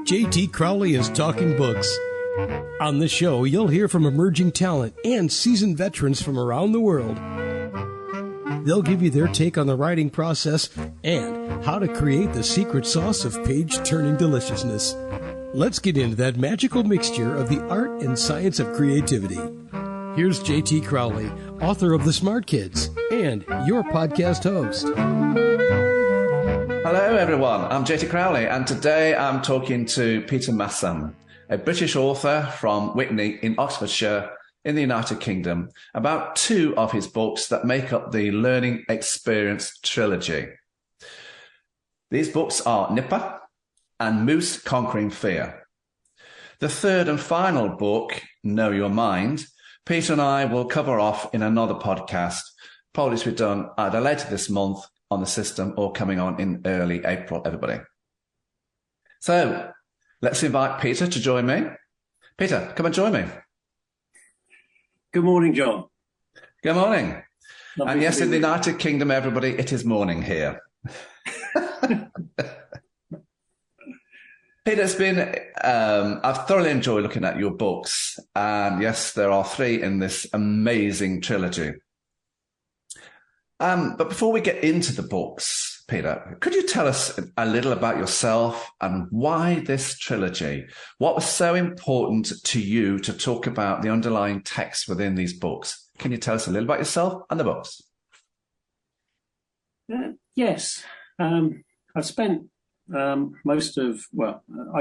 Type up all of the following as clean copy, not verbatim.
J.T. Crowley is Talking Books. On this show, you'll hear from emerging talent and seasoned veterans from around the world. They'll give you their take on the writing process and how to create the secret sauce of page-turning deliciousness. Let's get into that magical mixture of the art and science of creativity. Here's J.T. Crowley, author of The Smart Kids, and your podcast host. Hello everyone, I'm J.T. Crowley, and today I'm talking to Peter Massam, a British author from Witney in Oxfordshire in the United Kingdom, about two of his books that make up the Learning Experience Trilogy. These books are Nipper and Moose Conquering Fear. The third and final book, Know Your Mind, Peter and I will cover off in another podcast, probably to be done either later this month on the system or coming on in early April, everybody. So let's invite Peter to join me. Peter, come and join me. Good morning, John. Good morning. Lovely. And yes, in the United Kingdom, everybody, it is morning here. Peter, it's been, I've thoroughly enjoyed looking at your books. And yes, there are three in this amazing trilogy. But before we get into the books, Peter, could you tell us a little about yourself and why this trilogy? What was so important to you to talk about the underlying text within these books? Can you tell us a little about yourself and the books? Yes. I've spent I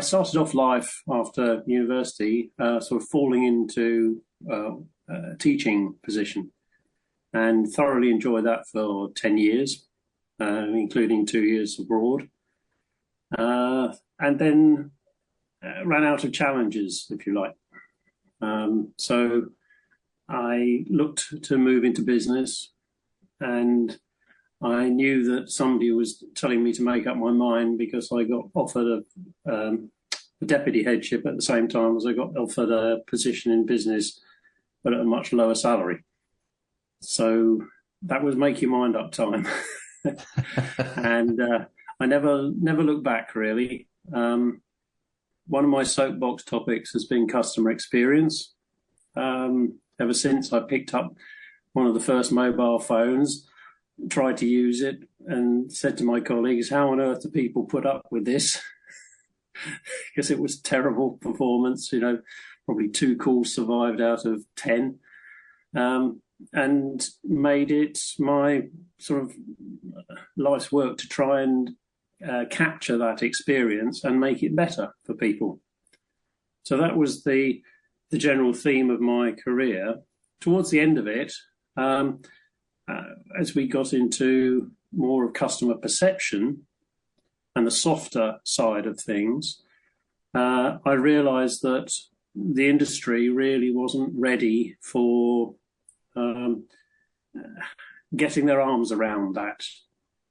started off life after university sort of falling into a teaching position, and thoroughly enjoyed that for 10 years, including 2 years abroad. And then ran out of challenges, if you like. So I looked to move into business, and I knew that somebody was telling me to make up my mind because I got offered a deputy headship at the same time as I got offered a position in business, but at a much lower salary. So that was make your mind up time. And I never looked back, really. One of my soapbox topics has been customer experience. Ever since I picked up one of the first mobile phones, tried to use it, and said to my colleagues, how on earth do people put up with this? Because it was terrible performance, probably 2 calls survived out of 10. And made it my sort of life's work to try and capture that experience and make it better for people. So that was the general theme of my career. Towards the end of it, as we got into more of customer perception and the softer side of things, I realized that the industry really wasn't ready for getting their arms around that.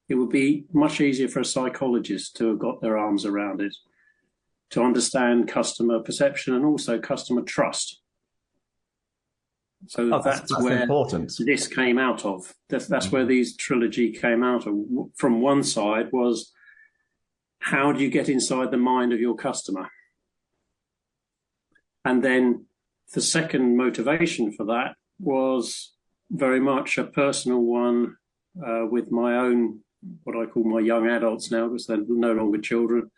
It would be much easier for a psychologist to have got their arms around it, to understand customer perception and also customer trust. So that's where important. This came out of. That's where these trilogy came out of. From one side was, how do you get inside the mind of your customer? And then the second motivation for that was very much a personal one with my own, what I call my young adults now, because they're no longer children.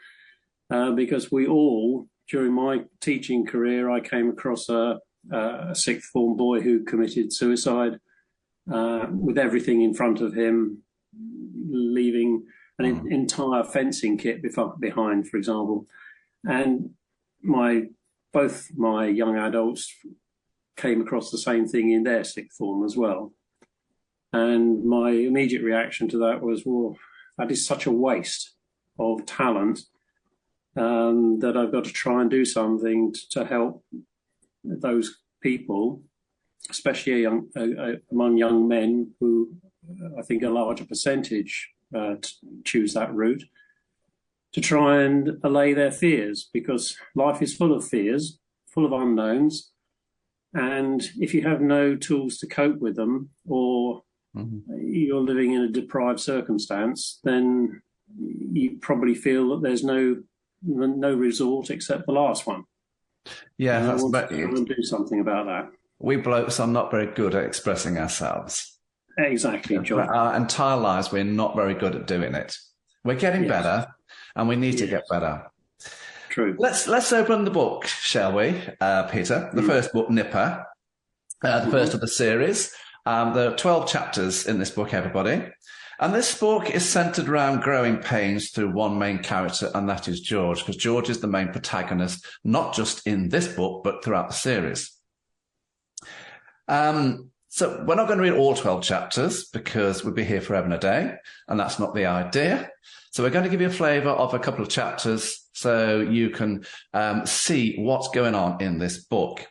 Because we all, during my teaching career, I came across a sixth form boy who committed suicide with everything in front of him, leaving an entire fencing kit behind, for example. And both my young adults came across the same thing in their sixth form as well. And my immediate reaction to that was, well, that is such a waste of talent that I've got to try and do something to help those people, especially among young men who I think a larger percentage choose that route, to try and allay their fears, because life is full of fears, full of unknowns. And if you have no tools to cope with them, or you're living in a deprived circumstance, then you probably feel that there's no no resort except the last one. Yeah, And I that's want to about try it. and do something about that. We blokes are not very good at expressing ourselves. Exactly, For John. our entire lives, we're not very good at doing it. We're getting Yes. better, and we need to Yes. get better. True. Let's open the book, shall we, Peter? The first book, Nipper, the first of the series. There are 12 chapters in this book, everybody. And this book is centered around growing pains through one main character, and that is George, because George is the main protagonist, not just in this book, but throughout the series. So we're not going to read all 12 chapters because we'd be here forever and a day, and that's not the idea. So we're going to give you a flavour of a couple of chapters so you can see what's going on in this book.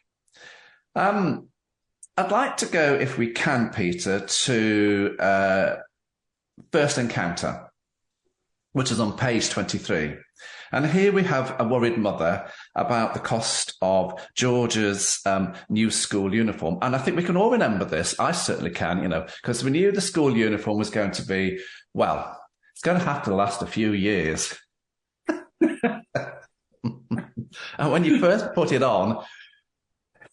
I'd like to go, if we can, Peter, to First Encounter, which is on page 23. And here we have a worried mother about the cost of George's new school uniform. And I think we can all remember this. I certainly can, because we knew the school uniform was going to be, well, it's going to have to last a few years. And when you first put it on,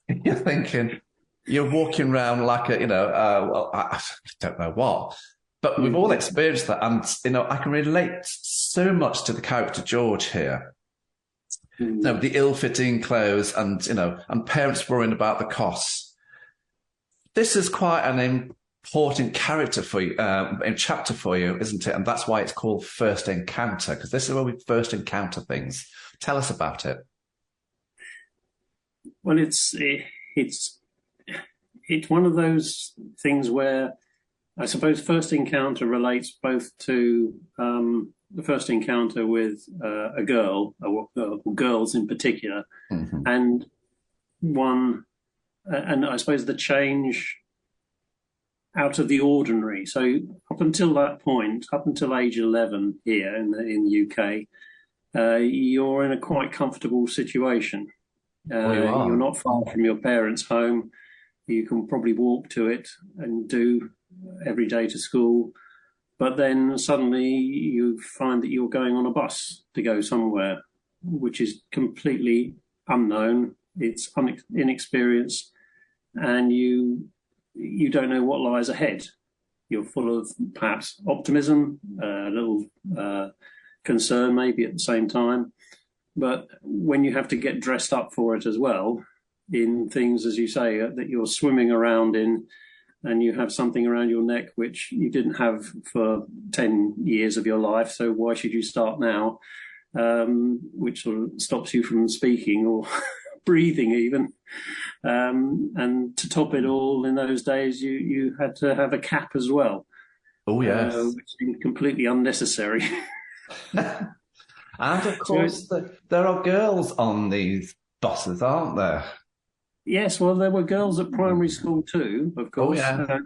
you're thinking, you're walking around like well, I don't know what. But we've all experienced that. And, I can relate so much to the character George here. The ill-fitting clothes and parents worrying about the costs. This is quite an important character for you, chapter for you, isn't it? And that's why it's called First Encounter, because this is where we first encounter things. Tell us about it. Well, it's one of those things where I suppose First Encounter relates both to the first encounter with a girl, or girls in particular, and and I suppose the change out of the ordinary. So up until that point, up until age 11 here in the UK, you're in a quite comfortable situation. You're not far from your parents' home. You can probably walk to it and do every day to school. But then suddenly you find that you're going on a bus to go somewhere, which is completely unknown. It's inexperienced, and you don't know what lies ahead. You're full of perhaps optimism, a little concern maybe at the same time. But when you have to get dressed up for it as well, in things, as you say, that you're swimming around in, and you have something around your neck which you didn't have for 10 years of your life, so why should you start now? Which sort of stops you from speaking or breathing even. And to top it all, in those days, you had to have a cap as well. Oh, yes. Which seemed completely unnecessary. And of course, there are girls on these buses, aren't there? Yes, well, there were girls at primary school too, of course. Oh, yeah.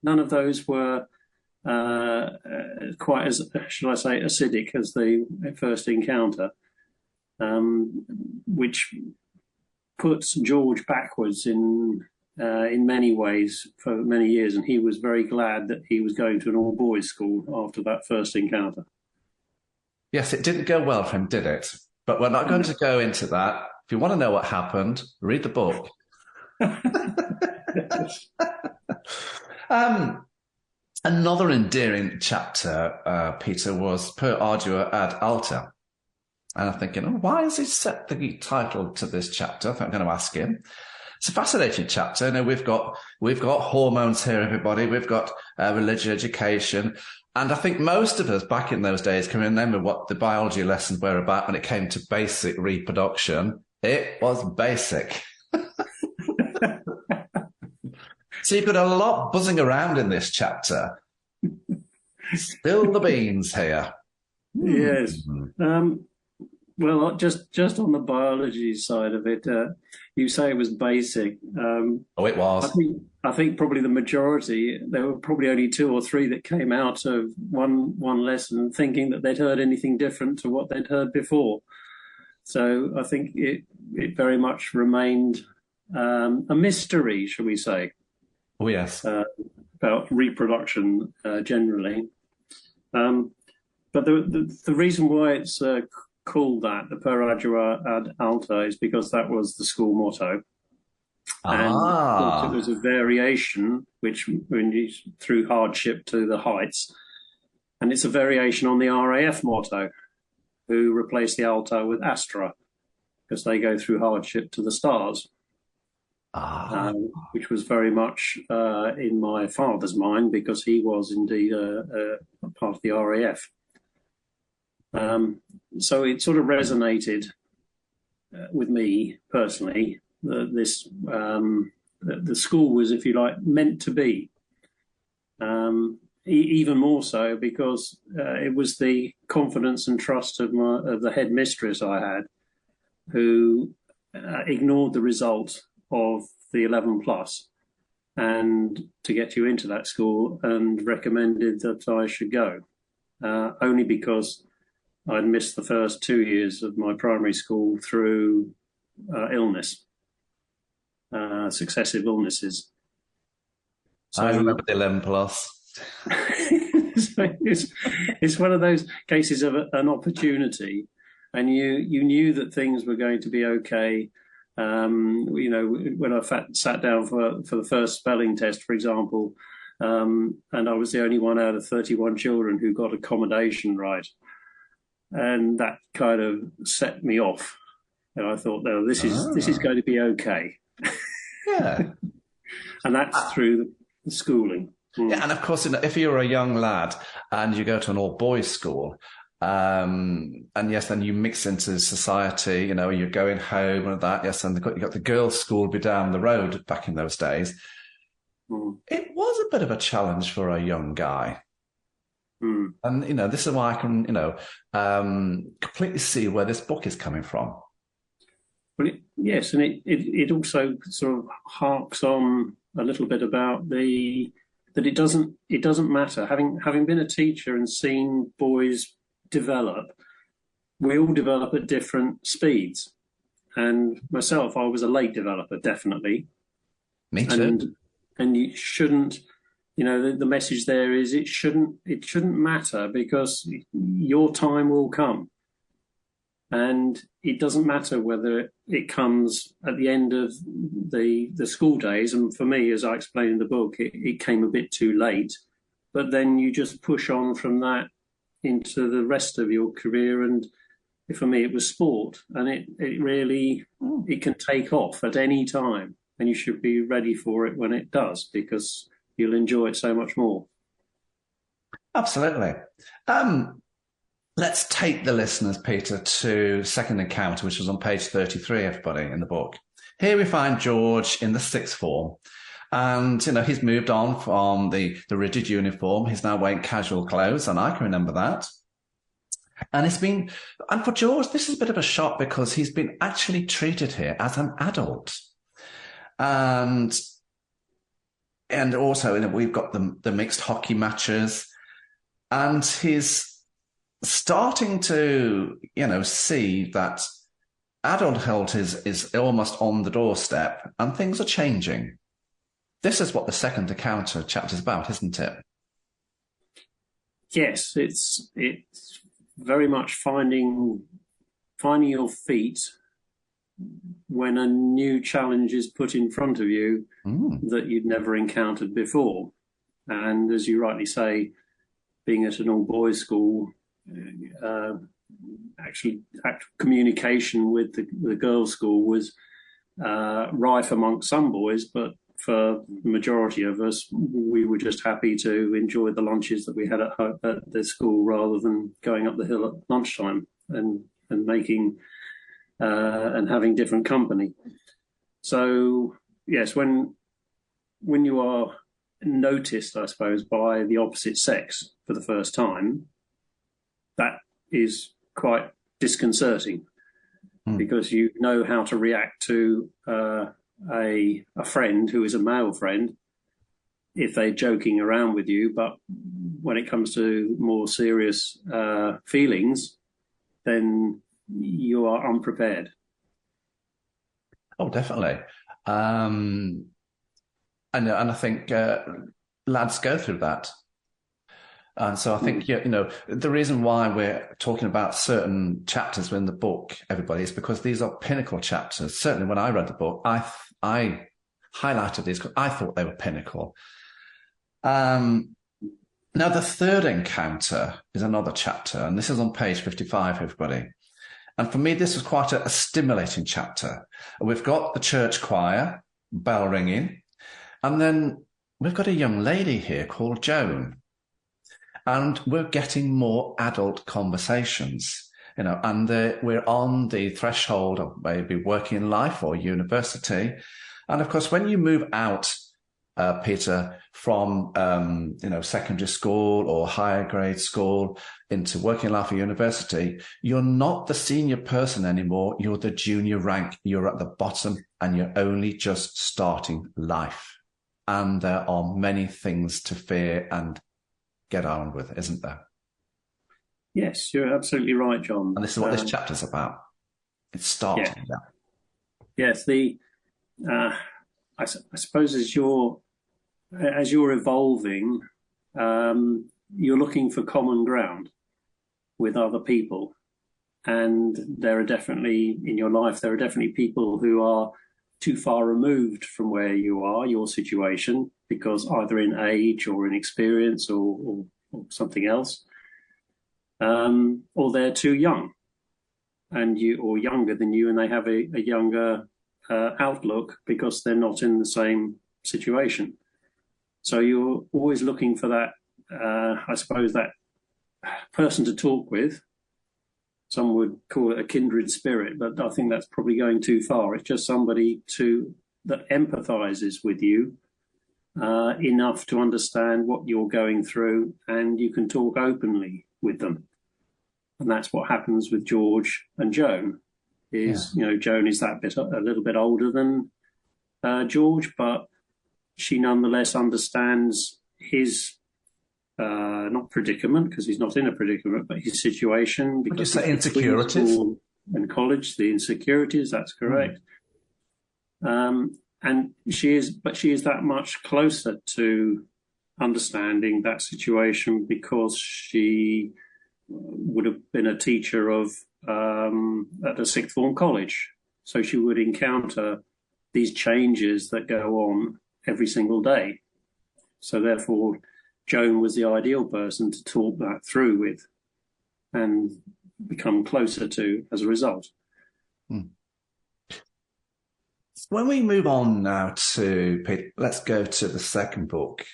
None of those were quite as, shall I say, acidic as the First Encounter, which puts George backwards in many ways for many years, and he was very glad that he was going to an all-boys school after that First Encounter. Yes, it didn't go well for him, did it? But we're not going to go into that. If you want to know what happened, read the book. Another endearing chapter, Peter, was Per Ardua ad Alta. And I'm thinking, why has he set the title to this chapter? I think I'm going to ask him. It's a fascinating chapter. We've got hormones here, everybody. We've got religious education. And I think most of us back in those days can remember what the biology lessons were about when it came to basic reproduction. It was basic. So you've got a lot buzzing around in this chapter. Spill the beans here. Yes. Well, just on the biology side of it, you say it was basic. It was. I think probably the majority, there were probably only 2 or 3 that came out of one lesson thinking that they'd heard anything different to what they'd heard before. So I think it very much remained a mystery, shall we say. Oh, yes. About reproduction generally. But the reason why it's called that the Per Agere ad alta is because that was the school motto. And of course, it was a variation, which when you through hardship to the heights, and it's a variation on the RAF motto, who replaced the alto with Astra, because they go through hardship to the stars, which was very much in my father's mind because he was indeed a part of the RAF. So it sort of resonated with me personally. The school was, if you like, meant to be. Even more so because it was the confidence and trust of the headmistress I had, who ignored the result of the 11 plus, and to get you into that school, and recommended that I should go, only because I'd missed the first 2 years of my primary school through illness. Successive illnesses. So, I remember the 11 plus. So it's one of those cases of an opportunity, and you knew that things were going to be okay. When I sat down for the first spelling test, for example, and I was the only one out of 31 children who got accommodation right, and that kind of set me off. And I thought, no, this is going to be okay. Yeah. And that's through the schooling. Yeah, and of course, if you're a young lad and you go to an all-boys school, and yes, then you mix into society, you're going home and that, yes, and you got the girls' school be down the road back in those days. It was a bit of a challenge for a young guy. And, this is why I can, completely see where this book is coming from. Well, yes, and it also sort of harks on a little bit about that it doesn't matter. Having been a teacher and seen boys develop, we all develop at different speeds. And myself, I was a late developer, definitely. Me too. And you shouldn't, the message there is it shouldn't matter, because your time will come. And it doesn't matter whether it comes at the end of the school days. And for me, as I explained in the book, it came a bit too late. But then you just push on from that into the rest of your career. And for me, it was sport. And it really, it can take off at any time. And you should be ready for it when it does, because you'll enjoy it so much more. Absolutely. Let's take the listeners, Peter, to Second Encounter, which was on page 33, everybody, in the book. Here we find George in the sixth form. And, he's moved on from the rigid uniform. He's now wearing casual clothes, and I can remember that. And for George, this is a bit of a shock, because he's been actually treated here as an adult. And also, we've got the mixed hockey matches, and he's starting to, see that adulthood is almost on the doorstep, and things are changing. This is what the Second Encounter chapter is about, isn't it? Yes, it's very much finding your feet when a new challenge is put in front of you that you'd never encountered before. And as you rightly say, being at an all-boys school, actually communication with the girls' school was rife amongst some boys, but for the majority of us, we were just happy to enjoy the lunches that we had at the school, rather than going up the hill at lunchtime and making and having different company. So yes, when you are noticed, I suppose, by the opposite sex for the first time, that is quite disconcerting, because you know how to react to a friend who is a male friend if they're joking around with you, but when it comes to more serious feelings, then you are unprepared. Oh, definitely. And I think lads go through that. And so I think, the reason why we're talking about certain chapters in the book, everybody, is because these are pinnacle chapters. Certainly when I read the book, I highlighted these because I thought they were pinnacle. Now, the third encounter is another chapter, and this is on page 55, everybody. And for me, this was quite a stimulating chapter. We've got the church choir, bell ringing, and then we've got a young lady here called Joan. And we're getting more adult conversations, and we're on the threshold of maybe working life or university. And of course, when you move out, Peter, from, secondary school or higher grade school into working life or university, you're not the senior person anymore. You're the junior rank. You're at the bottom and you're only just starting life. And there are many things to fear and get on with, isn't there? Yes, you're absolutely right, John. And this is what this chapter's about. It's starting. Yeah. Yes, I suppose as you're evolving, you're looking for common ground with other people, and there are definitely in your life people who are too far removed from where you are, your situation, because either in age or in experience or something else, or they're too young or younger than you, and they have a younger outlook because they're not in the same situation. So you're always looking for that, I suppose, that person to talk with. Some would call it a kindred spirit, but I think that's probably going too far. It's just somebody that empathizes with you enough to understand what you're going through, and you can talk openly with them. And that's what happens with George and Joan. Joan is a little bit older than George, but she nonetheless understands his not predicament, because he's not in a predicament, but his situation. Would you say insecurities? And college, the insecurities, that's correct. And she is that much closer to understanding that situation because she would have been a teacher at a sixth form college. So she would encounter these changes that go on every single day. So therefore, Joan was the ideal person to talk that through with and become closer to as a result. When we move on now let's go to the second book.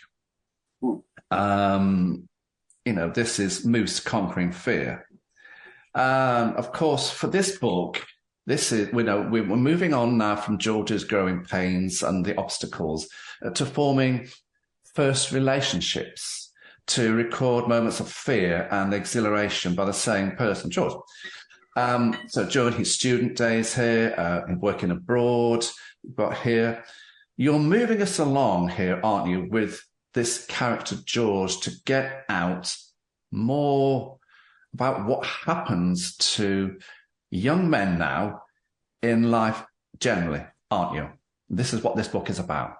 This is Moose Conquering Fear. Of course, for this book, we're moving on now from George's growing pains and the obstacles to forming first relationships, to record moments of fear and exhilaration by the same person, George. So during his student days here, working abroad, but here, you're moving us along here, aren't you, with this character George to get out more about what happens to young men now in life generally, aren't you? This is what this book is about.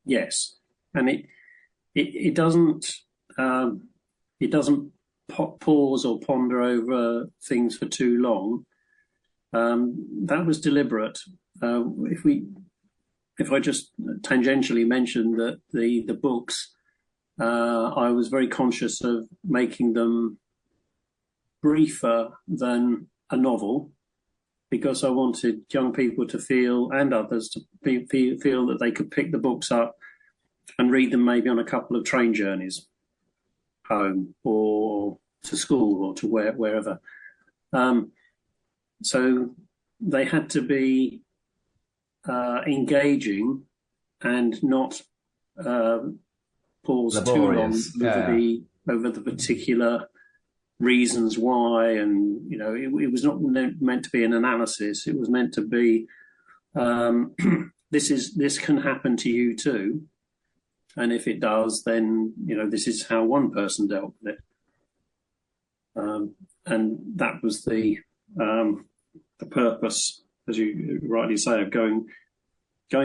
Yes, and it doesn't pause or ponder over things for too long. That was deliberate. If I just tangentially mention that the books, I was very conscious of making them briefer than a novel, because I wanted young people to feel, and others to feel that they could pick the books up and read them maybe on a couple of train journeys home or to school or to wherever. So they had to be engaging and not pause laborious. Too long over the particular reasons why, and it was not meant to be an analysis. It was meant to be this can happen to you too, and if it does, then this is how one person dealt with it, and that was the purpose, as you rightly say, of going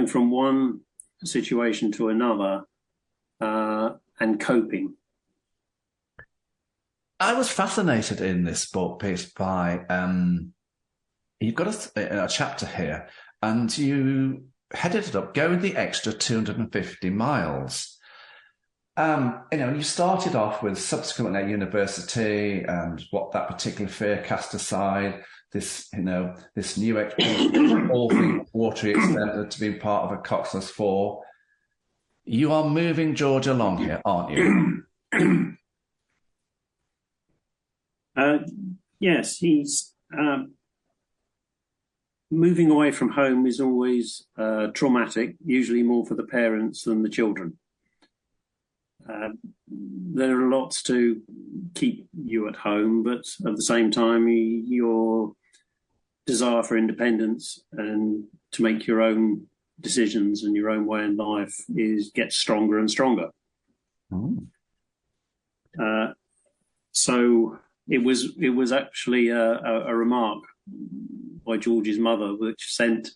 from one situation to another and coping. I was fascinated in this book, Pete, by you've got a chapter here, and you headed it up, going the extra 250 miles. You started off with subsequently at university and what that particular fear cast aside, this new experience, all things watery extended to being part of a Coxless Four. You are moving George along here, aren't you? Yes, he's moving away from home is always traumatic, usually more for the parents than the children. There are lots to keep you at home, but at the same time, your desire for independence and to make your own decisions and your own way in life gets stronger and stronger. Mm. So it was actually a remark by George's mother, which sent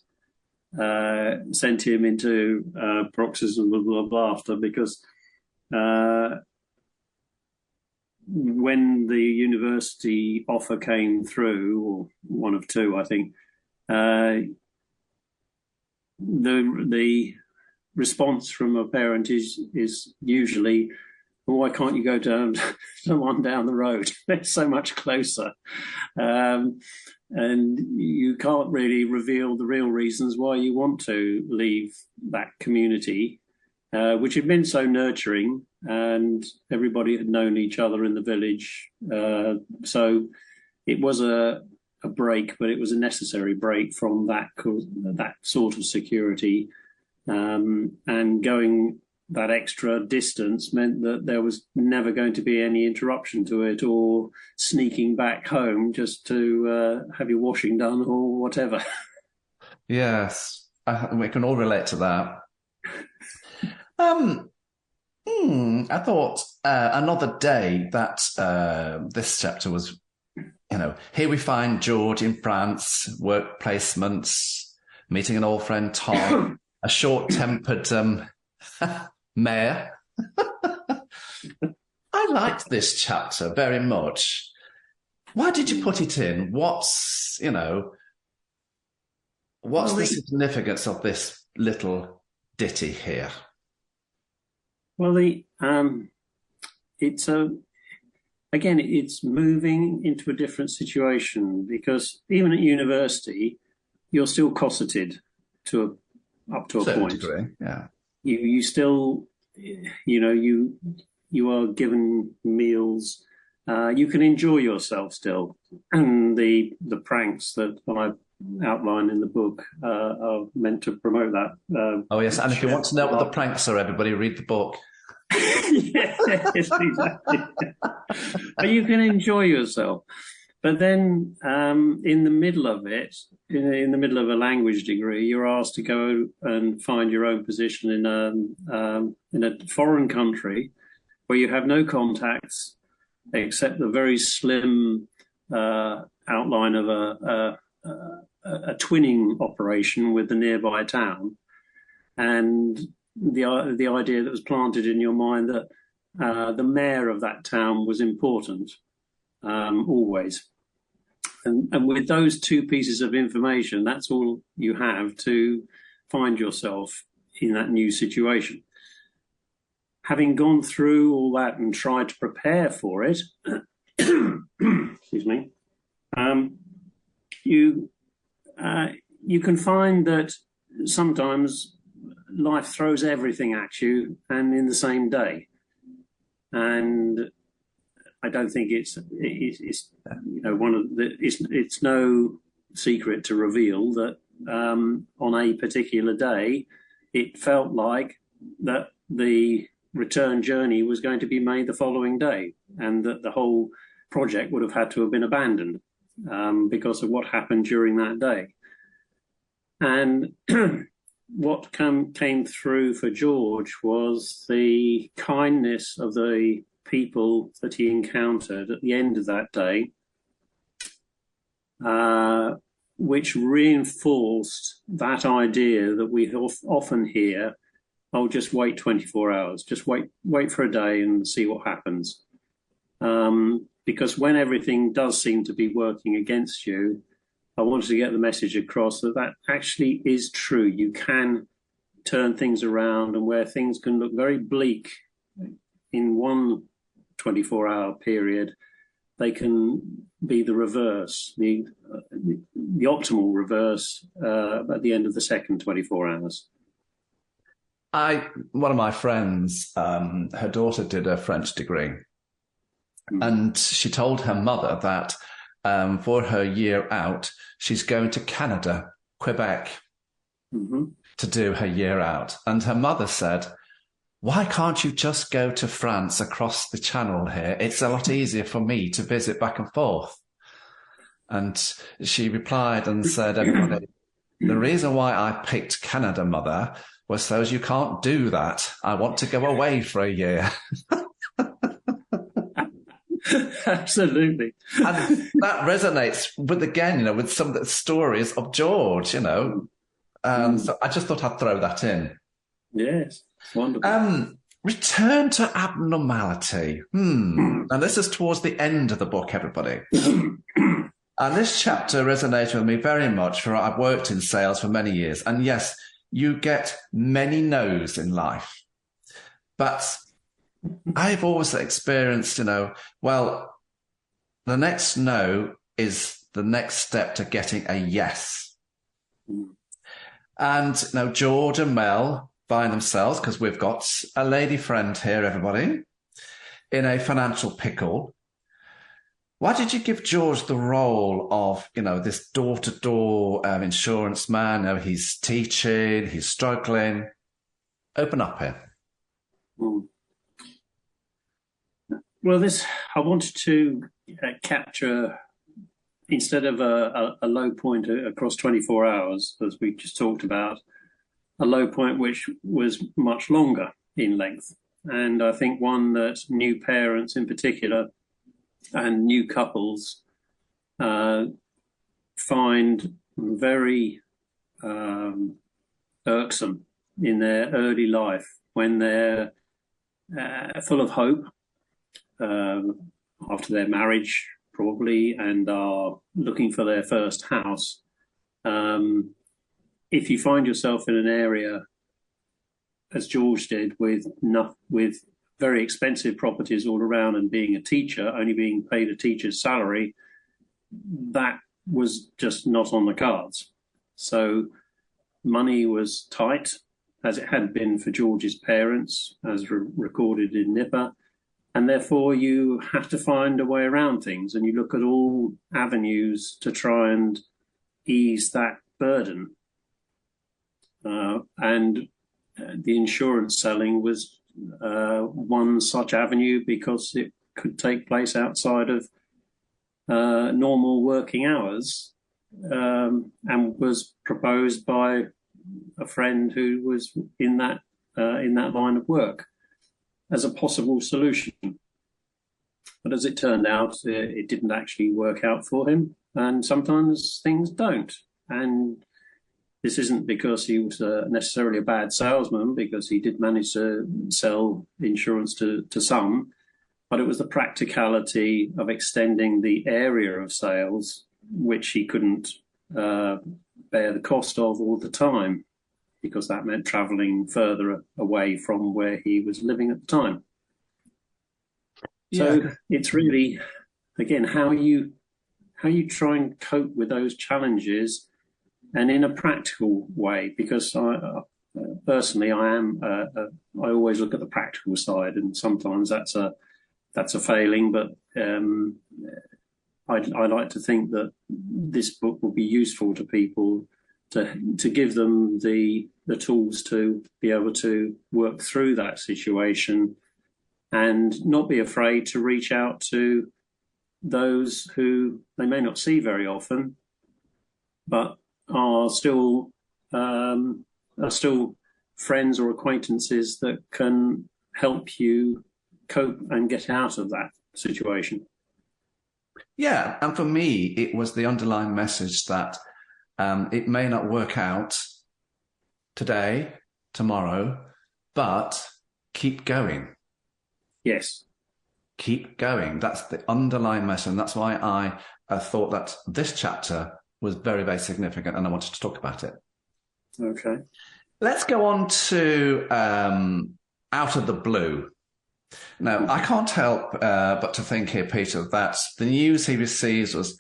him into paroxysms of laughter, because when the university offer came through, or one of two, I think, the response from a parent is usually, well, why can't you go down the one down the road? They're so much closer. And you can't really reveal the real reasons why you want to leave that community, which had been so nurturing, and everybody had known each other in the village. So it was a break, but it was a necessary break from that sort of security. And going that extra distance meant that there was never going to be any interruption to it, or sneaking back home just to have your washing done or whatever. Yes, we can all relate to that. I thought another day that this chapter was, here we find George in France, work placements, meeting an old friend Tom, a short-tempered mayor. I liked this chapter very much. Why did you put it in? What's the significance of this little ditty here? Well, it's moving into a different situation, because even at university, you're still cosseted up to a point. Degree, yeah. You still, you are given meals. You can enjoy yourself still, and the pranks that I outline in the book are meant to promote that. Oh yes, and if you want to know what the pranks are, everybody read the book. Yes, exactly. But you can enjoy yourself. But then in the middle of it, in the middle of a language degree, you're asked to go and find your own position in a foreign country where you have no contacts except the very slim outline of a twinning operation with the nearby town. And the idea that was planted in your mind that the mayor of that town was important, always. And with those two pieces of information, that's all you have to find yourself in that new situation. Having gone through all that and tried to prepare for it, excuse me, you can find that sometimes life throws everything at you, and in the same day. And I don't think it's no secret to reveal that on a particular day, it felt like that the return journey was going to be made the following day, and that the whole project would have had to have been abandoned because of what happened during that day. And what came through for George was the kindness of the people that he encountered at the end of that day, which reinforced that idea that we often hear, oh, just wait 24 hours, just wait for a day and see what happens. because when everything does seem to be working against you, I wanted to get the message across that actually is true. You can turn things around, and where things can look very bleak in one 24-hour period, they can be the reverse, the optimal reverse at the end of the second 24 hours. One of my friends, her daughter did a French degree, and she told her mother that for her year out, she's going to Canada, Quebec, to do her year out. And her mother said, "Why can't you just go to France across the channel here? It's a lot easier for me to visit back and forth." And she replied and said, "Everybody, the reason why I picked Canada, Mother, was so as you can't do that. I want to go away for a year." Absolutely. And that resonates with, again, with some of the stories of George, So I just thought I'd throw that in. Yes, wonderful. Return to abnormality. And this is towards the end of the book, everybody. And this chapter resonated with me very much, for I've worked in sales for many years. And yes, you get many no's in life. But I've always experienced, well, the next no is the next step to getting a yes. And now George and Mel find themselves, because we've got a lady friend here, everybody, in a financial pickle. Why did you give George the role of, this door-to-door insurance man? He's teaching, he's struggling. Open up here. Well, I wanted to capture, instead of a low point across 24 hours, as we just talked about, a low point which was much longer in length. And I think one that new parents in particular and new couples find very irksome in their early life, when they're full of hope after their marriage, probably, and are looking for their first house. If you find yourself in an area, as George did, with very expensive properties all around, and being a teacher, only being paid a teacher's salary, that was just not on the cards. So money was tight, as it had been for George's parents, as recorded in Nipper. And therefore you have to find a way around things, and you look at all avenues to try and ease that burden. And the insurance selling was one such avenue, because it could take place outside of normal working hours, and was proposed by a friend who was in that line of work as a possible solution. But as it turned out, it didn't actually work out for him, and sometimes things don't. And this isn't because he was necessarily a bad salesman, because he did manage to sell insurance to some, but it was the practicality of extending the area of sales, which he couldn't bear the cost of all the time, because that meant travelling further away from where he was living at the time. So it's really, again, how you try and cope with those challenges, and in a practical way, because personally, I always look at the practical side, and sometimes that's a failing, but I like to think that this book will be useful to people, to give them the tools to be able to work through that situation, and not be afraid to reach out to those who they may not see very often, but are still friends or acquaintances that can help you cope and get out of that situation. Yeah, and for me, it was the underlying message that it may not work out today, tomorrow, but keep going. Yes. keep going. That's the underlying message. And that's why I thought that this chapter was very, very significant, and I wanted to talk about it. Okay. Let's go on to Out of the Blue. Now, I can't help but to think here, Peter, that the news he receives was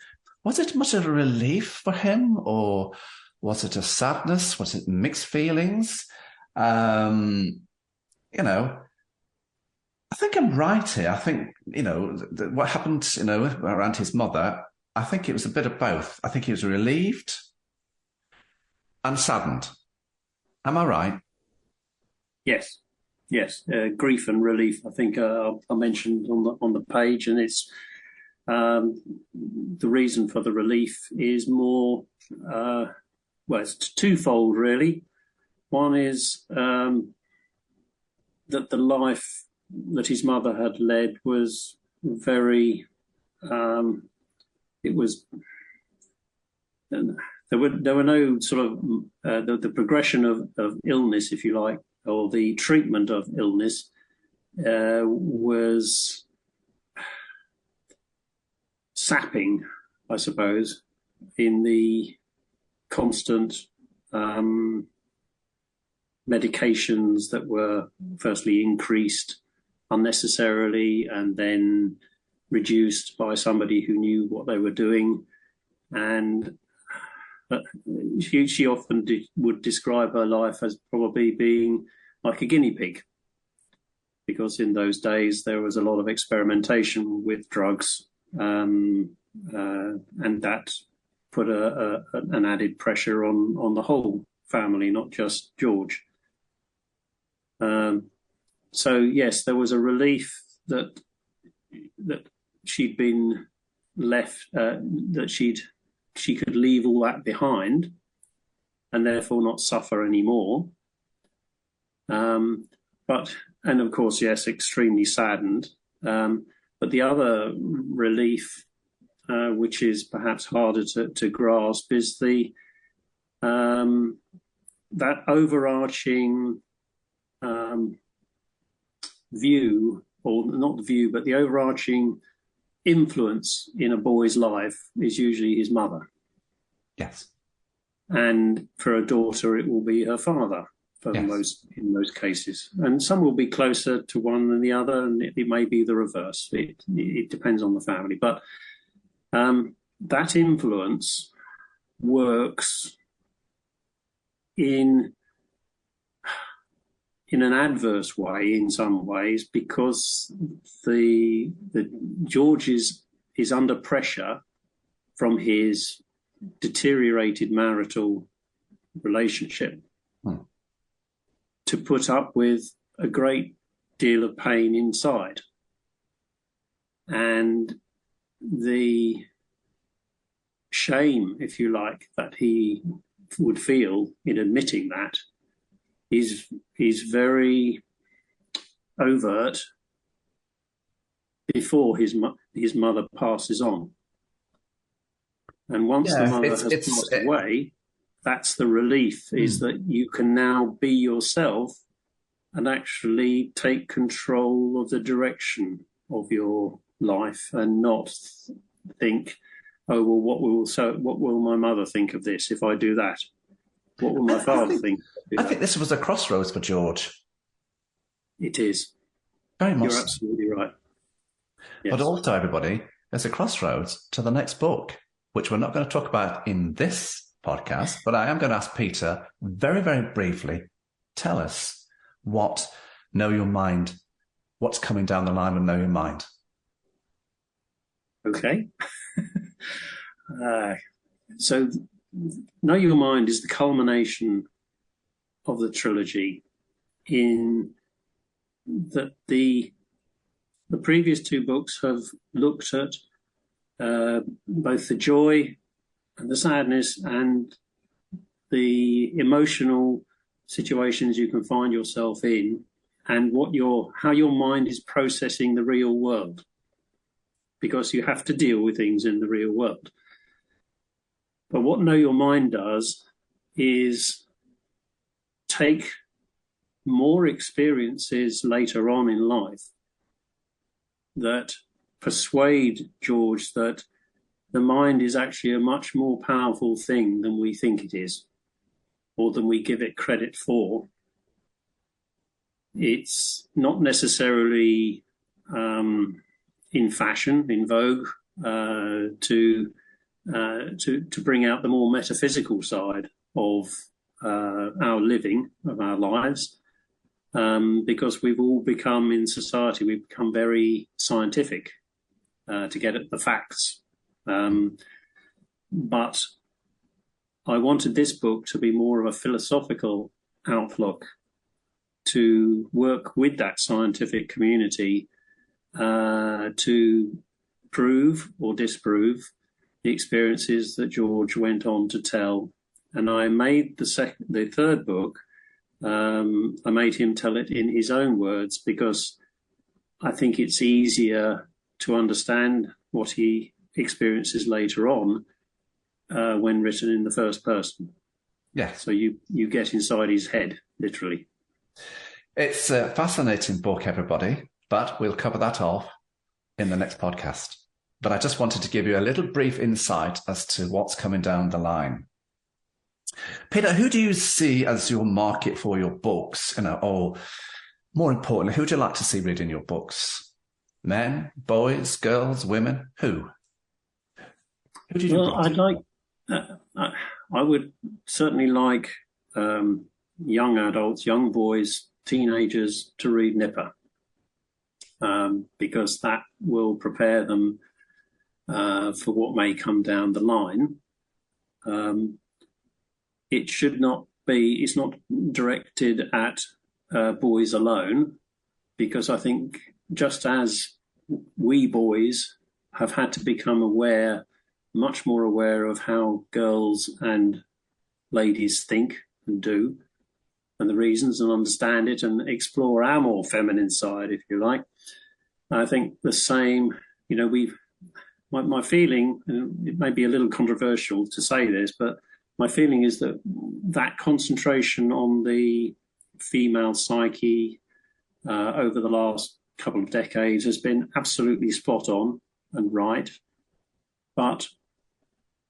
it much of a relief for him, or was it a sadness? Was it mixed feelings? I think I'm right here. I think, what happened, around his mother, I think it was a bit of both. I think he was relieved and saddened. Am I right? Yes. Grief and relief, I think I mentioned on the page, and it's the reason for the relief is more, it's twofold, really. One is that the life that his mother had led was very, it was, there were no sort of, the progression of illness, if you like, or the treatment of illness was sapping, I suppose, in the constant medications that were firstly increased unnecessarily and then reduced by somebody who knew what they were doing. And she often would describe her life as probably being like a guinea pig, because in those days there was a lot of experimentation with drugs, and that put an added pressure on the whole family, not just George. So yes, there was a relief that she'd been left, that she could leave all that behind and therefore not suffer anymore. And of course, yes, extremely saddened. But the other relief, which is perhaps harder to grasp, is that overarching view, or not the view, but the overarching influence in a boy's life is usually his mother. Yes. And for a daughter, it will be her father in most cases. And some will be closer to one than the other, and it may be the reverse. It depends on the family. But that influence works in an adverse way in some ways, because the George is under pressure from his deteriorated marital relationship to put up with a great deal of pain inside. And the shame, if you like, that he would feel in admitting that is very overt before his mother passes on. And once the mother has passed away, that's the relief, is that you can now be yourself and actually take control of the direction of your life, and not think, oh, well, what will my mother think of this if I do that? What will my father think? I think this was a crossroads for George. It is. Very much. You're absolutely right. Yes. But also, everybody, there's a crossroads to the next book, which we're not going to talk about in this podcast, but I am going to ask Peter very, very briefly, tell us what Know Your Mind, what's coming down the line with Know Your Mind. Okay. So Know Your Mind is the culmination of the trilogy, in that the previous two books have looked at both the joy and the sadness and the emotional situations you can find yourself in, and how your mind is processing the real world, because you have to deal with things in the real world. But what Know Your Mind does is take more experiences later on in life that persuade George that the mind is actually a much more powerful thing than we think it is, or than we give it credit for. It's not necessarily in fashion, in vogue, to bring out the more metaphysical side of our living, of our lives, because we've all become, in society, we've become very scientific to get at the facts. But I wanted this book to be more of a philosophical outlook, to work with that scientific community to prove or disprove the experiences that George went on to tell. And I made the third book, I made him tell it in his own words, because I think it's easier to understand what he experiences later on when written in the first person. Yeah. So you get inside his head, literally. It's a fascinating book, everybody, but we'll cover that off in the next podcast. But I just wanted to give you a little brief insight as to what's coming down the line. Peter, who do you see as your market for your books? Or more importantly, who would you like to see reading your books? Men, boys, girls, women? Who do you Well, I'd like, I would certainly like young adults, young boys, teenagers to read Nipper, because that will prepare them for what may come down the line. It should not be, it's not directed at boys alone, because I think just as we boys have had to become aware, much more aware of how girls and ladies think and do, and the reasons, and understand it and explore our more feminine side, if you like. I think the same, my feeling, and it may be a little controversial to say this, but my feeling is that concentration on the female psyche over the last couple of decades has been absolutely spot on and right. But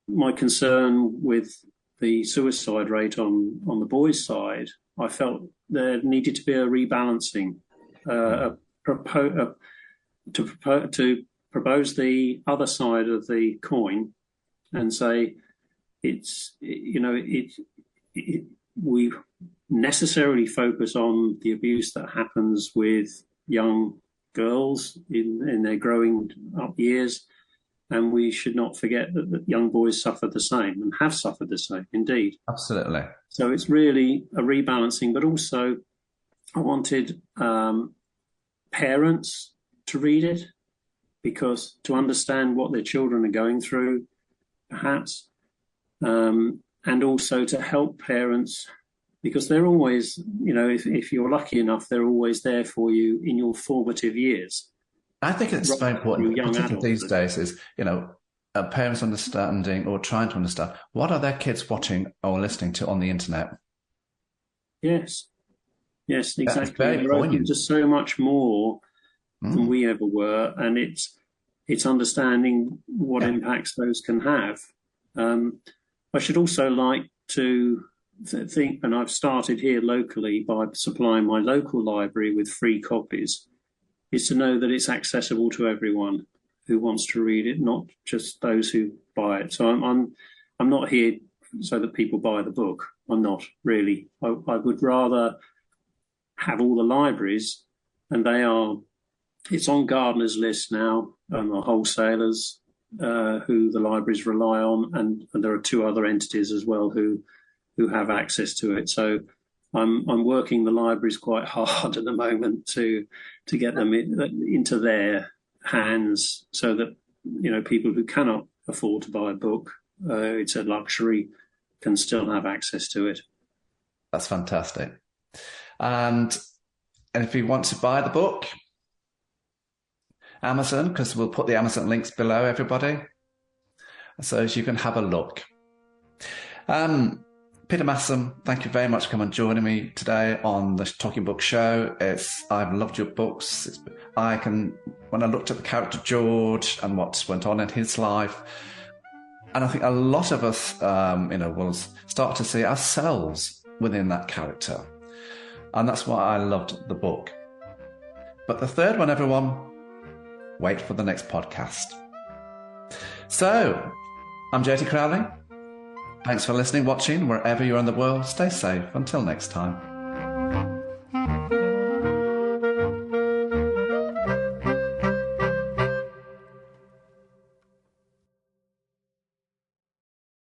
my concern with the suicide rate on the boys' side, I felt there needed to be a rebalancing, to propose the other side of the coin and say we necessarily focus on the abuse that happens with young girls in their growing up years, and we should not forget that young boys suffer the same and have suffered the same, indeed. Absolutely. So it's really a rebalancing, but also I wanted parents to read it, because to understand what their children are going through, perhaps, and also to help parents, because they're always, if you're lucky enough, they're always there for you in your formative years. I think it's very important, particularly these days, is, parents understanding or trying to understand what are their kids watching or listening to on the internet. Yes, exactly. They're open to so much more than we ever were, and it's understanding what impacts those can have. I should also like to think, and I've started here locally by supplying my local library with free copies, is to know that it's accessible to everyone who wants to read it, not just those who buy it. So I'm not here so that people buy the book. I'm not really. I would rather have all the libraries, and it's on Gardner's list now, the wholesalers who the libraries rely on, and there are two other entities as well who have access to it. So I'm working the libraries quite hard at the moment to get them into their hands, so that people who cannot afford to buy a book, it's a luxury, can still have access to it. That's fantastic. And if you want to buy the book, Amazon, because we'll put the Amazon links below, everybody, so you can have a look. Peter Massam, thank you very much for coming and joining me today on the Talking Book Show. I've loved your books. When I looked at the character George and what went on in his life, and I think a lot of us, will start to see ourselves within that character. And that's why I loved the book. But the third one, everyone, wait for the next podcast. So, I'm JT Crowley. Thanks for listening, watching, wherever you're in the world. Stay safe. Until next time.